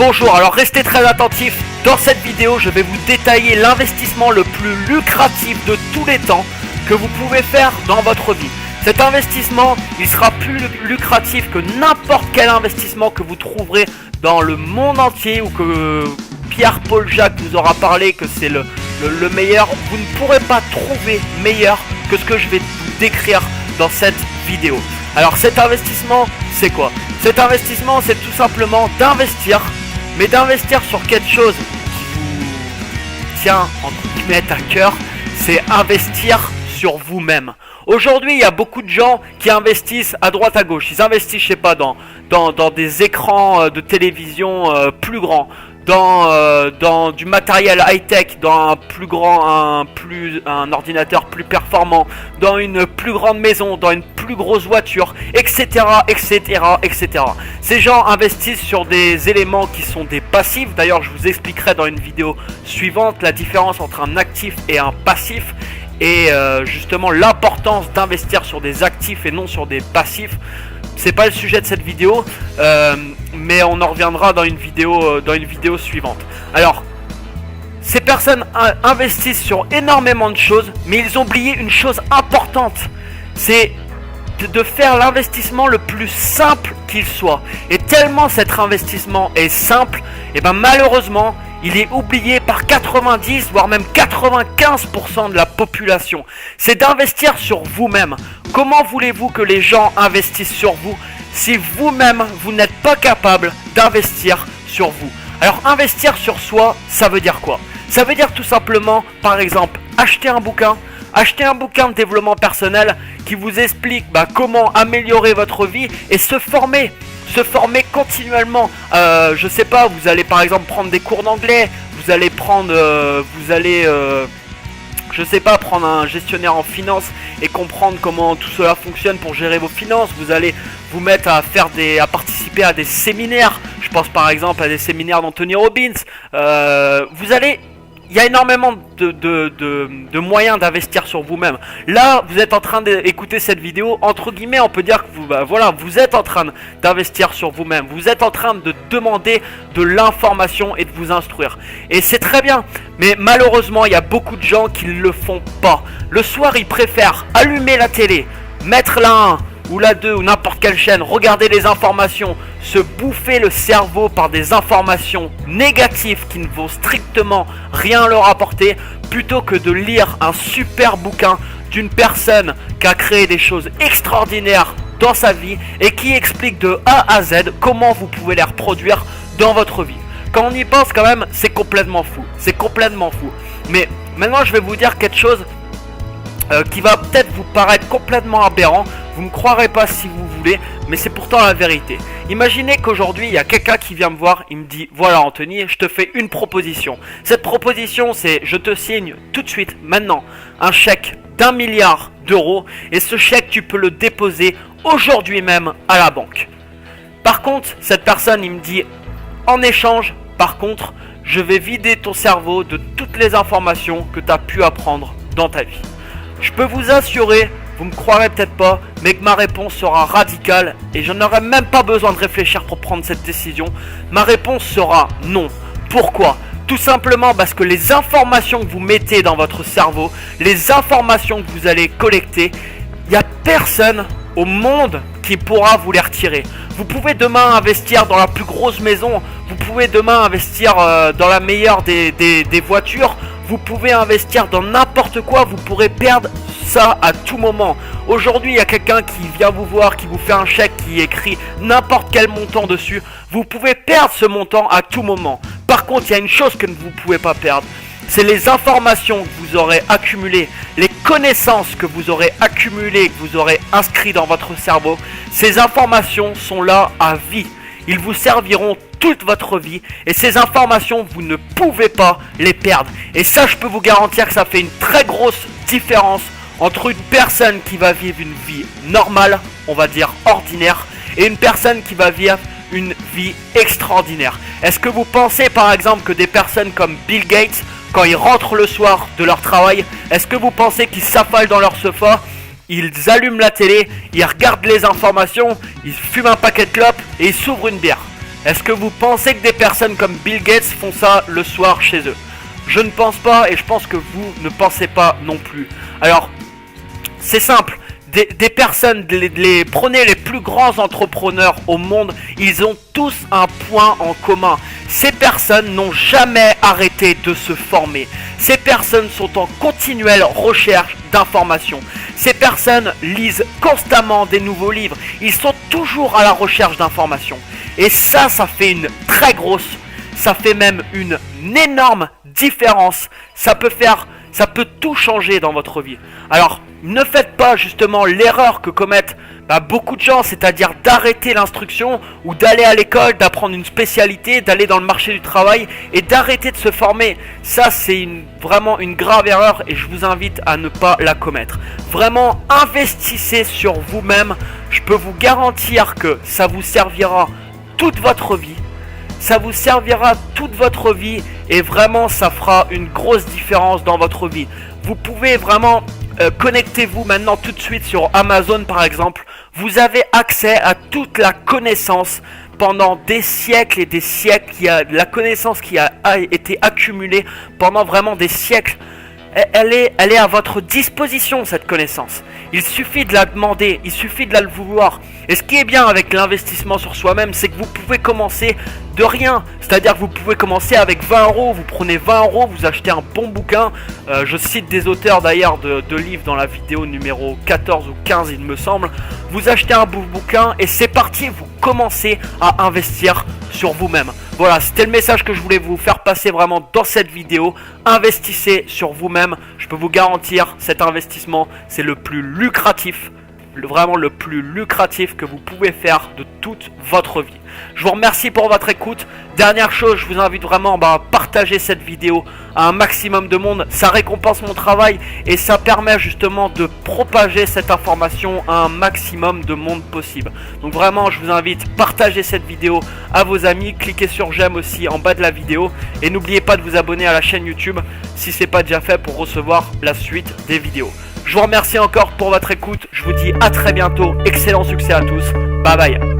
Bonjour, alors restez très attentifs. Dans cette vidéo, je vais vous détailler l'investissement le plus lucratif de tous les temps que vous pouvez faire dans votre vie. Cet investissement, il sera plus lucratif que n'importe quel investissement que vous trouverez dans le monde entier ou que Pierre-Paul Jacques vous aura parlé que c'est le meilleur. Vous ne pourrez pas trouver meilleur que ce que je vais vous décrire dans cette vidéo. Alors cet investissement, c'est quoi? Cet investissement, c'est tout simplement d'investir, mais d'investir sur quelque chose qui vous tient entre guillemets à cœur, c'est investir sur vous-même. Aujourd'hui, il y a beaucoup de gens qui investissent à droite à gauche. Ils investissent, je sais pas, dans des écrans de télévision plus grands, dans du matériel high-tech, dans un ordinateur plus performant, dans une plus grande maison, dans une plus grosse voiture, etc., etc., etc. Ces gens investissent sur des éléments qui sont des passifs. D'ailleurs, je vous expliquerai dans une vidéo suivante la différence entre un actif et un passif. Et justement l'importance d'investir sur des actifs et non sur des passifs. C'est pas le sujet de cette vidéo, mais on en reviendra dans une vidéo suivante. Alors, ces personnes investissent sur énormément de choses, mais ils ont oublié une chose importante, c'est de faire l'investissement le plus simple qu'il soit. Et tellement cet investissement est simple, et ben malheureusement, il est oublié par 90 voire même 95% de la population. C'est d'investir sur vous-même. Comment voulez-vous que les gens investissent sur vous si vous-même vous n'êtes pas capable d'investir sur vous? Alors investir sur soi, ça veut dire quoi? Ça veut dire tout simplement, par exemple, acheter un bouquin de développement personnel qui vous explique comment améliorer votre vie et se former continuellement. Je sais pas, vous allez par exemple prendre des cours d'anglais, vous allez prendre je sais pas, prendre un gestionnaire en finance et comprendre comment tout cela fonctionne pour gérer vos finances. Vous allez vous mettre à participer à des séminaires. Je pense par exemple à des séminaires d'Anthony Robbins. Il y a énormément de moyens d'investir sur vous-même. Là, vous êtes en train d'écouter cette vidéo, entre guillemets, on peut dire que vous êtes en train d'investir sur vous-même. Vous êtes en train de demander de l'information et de vous instruire. Et c'est très bien, mais malheureusement, il y a beaucoup de gens qui ne le font pas. Le soir, ils préfèrent allumer la télé, mettre la 1 ou la 2 ou n'importe quelle chaîne, regarder les informations, se bouffer le cerveau par des informations négatives qui ne vont strictement rien leur apporter, plutôt que de lire un super bouquin d'une personne qui a créé des choses extraordinaires dans sa vie et qui explique de A à Z comment vous pouvez les reproduire dans votre vie. Quand on y pense quand même, c'est complètement fou. C'est complètement fou. Mais maintenant je vais vous dire quelque chose qui va peut-être vous paraître complètement aberrant. Vous ne me croirez pas si vous voulez, mais c'est pourtant la vérité. Imaginez qu'aujourd'hui, il y a quelqu'un qui vient me voir, il me dit « Voilà Anthony, je te fais une proposition. Cette proposition, c'est je te signe tout de suite, maintenant, un chèque d'1 milliard d'euros et ce chèque, tu peux le déposer aujourd'hui même à la banque. » Par contre, cette personne, il me dit « En échange, par contre, je vais vider ton cerveau de toutes les informations que tu as pu apprendre dans ta vie. » Je peux vous assurer, vous me croirez peut-être pas, mais que ma réponse sera radicale et je n'aurai même pas besoin de réfléchir pour prendre cette décision. Ma réponse sera non. Pourquoi? Tout simplement parce que les informations que vous mettez dans votre cerveau, les informations que vous allez collecter, il n'y a personne au monde qui pourra vous les retirer. Vous pouvez demain investir dans la plus grosse maison, vous pouvez demain investir dans la meilleure des voitures, vous pouvez investir dans n'importe quoi, vous pourrez perdre ça à tout moment. Aujourd'hui, il y a quelqu'un qui vient vous voir, qui vous fait un chèque qui écrit n'importe quel montant dessus. Vous pouvez perdre ce montant à tout moment. Par contre, il y a une chose que vous ne pouvez pas perdre. C'est les informations que vous aurez accumulées, les connaissances que vous aurez accumulées, que vous aurez inscrites dans votre cerveau. Ces informations sont là à vie. Ils vous serviront toute votre vie et ces informations, vous ne pouvez pas les perdre. Et ça, je peux vous garantir que ça fait une très grosse différence entre une personne qui va vivre une vie normale, on va dire ordinaire, et une personne qui va vivre une vie extraordinaire. Est-ce que vous pensez par exemple que des personnes comme Bill Gates, quand ils rentrent le soir de leur travail, est-ce que vous pensez qu'ils s'affalent dans leur sofa, ils allument la télé, ils regardent les informations, ils fument un paquet de clopes et ils s'ouvrent une bière? Est-ce que vous pensez que des personnes comme Bill Gates font ça le soir chez eux? Je ne pense pas, et je pense que vous ne pensez pas non plus. Alors, c'est simple. Des personnes, prenez les plus grands entrepreneurs au monde, ils ont tous un point en commun. Ces personnes n'ont jamais arrêté de se former. Ces personnes sont en continuelle recherche d'informations. Ces personnes lisent constamment des nouveaux livres. Ils sont toujours à la recherche d'informations. Et ça fait une très grosse, ça fait même une énorme différence. Ça peut tout changer dans votre vie. Alors, ne faites pas justement l'erreur que commettent beaucoup de gens, c'est-à-dire d'arrêter l'instruction ou d'aller à l'école, d'apprendre une spécialité, d'aller dans le marché du travail et d'arrêter de se former. Ça, c'est vraiment une grave erreur et je vous invite à ne pas la commettre. Vraiment, investissez sur vous-même. Je peux vous garantir que ça vous servira toute votre vie. Ça vous servira toute votre vie et vraiment ça fera une grosse différence dans votre vie. Vous pouvez vraiment connectez-vous maintenant tout de suite sur Amazon par exemple. Vous avez accès à toute la connaissance pendant des siècles et des siècles. La connaissance qui a été accumulée pendant vraiment des siècles. Elle est à votre disposition cette connaissance. Il suffit de la demander, il suffit de la vouloir. Et ce qui est bien avec l'investissement sur soi-même, c'est que vous pouvez commencer de rien. C'est-à-dire que vous pouvez commencer avec 20 euros, vous prenez 20 euros, vous achetez un bon bouquin. Je cite des auteurs d'ailleurs de livres dans la vidéo numéro 14 ou 15 il me semble. Vous achetez un bon bouquin et c'est parti, vous commencez à investir sur vous-même. Voilà, c'était le message que je voulais vous faire passer vraiment dans cette vidéo. Investissez sur vous-même. Je peux vous garantir, cet investissement, c'est le plus lucratif, vraiment le plus lucratif que vous pouvez faire de toute votre vie. Je vous remercie pour votre écoute. Dernière chose, je vous invite vraiment à partager cette vidéo à un maximum de monde. Ça récompense mon travail et ça permet justement de propager cette information à un maximum de monde possible. Donc vraiment, je vous invite à partager cette vidéo à vos amis. Cliquez sur j'aime aussi en bas de la vidéo. Et n'oubliez pas de vous abonner à la chaîne YouTube si ce n'est pas déjà fait pour recevoir la suite des vidéos. Je vous remercie encore pour votre écoute. Je vous dis à très bientôt. Excellent succès à tous. Bye bye.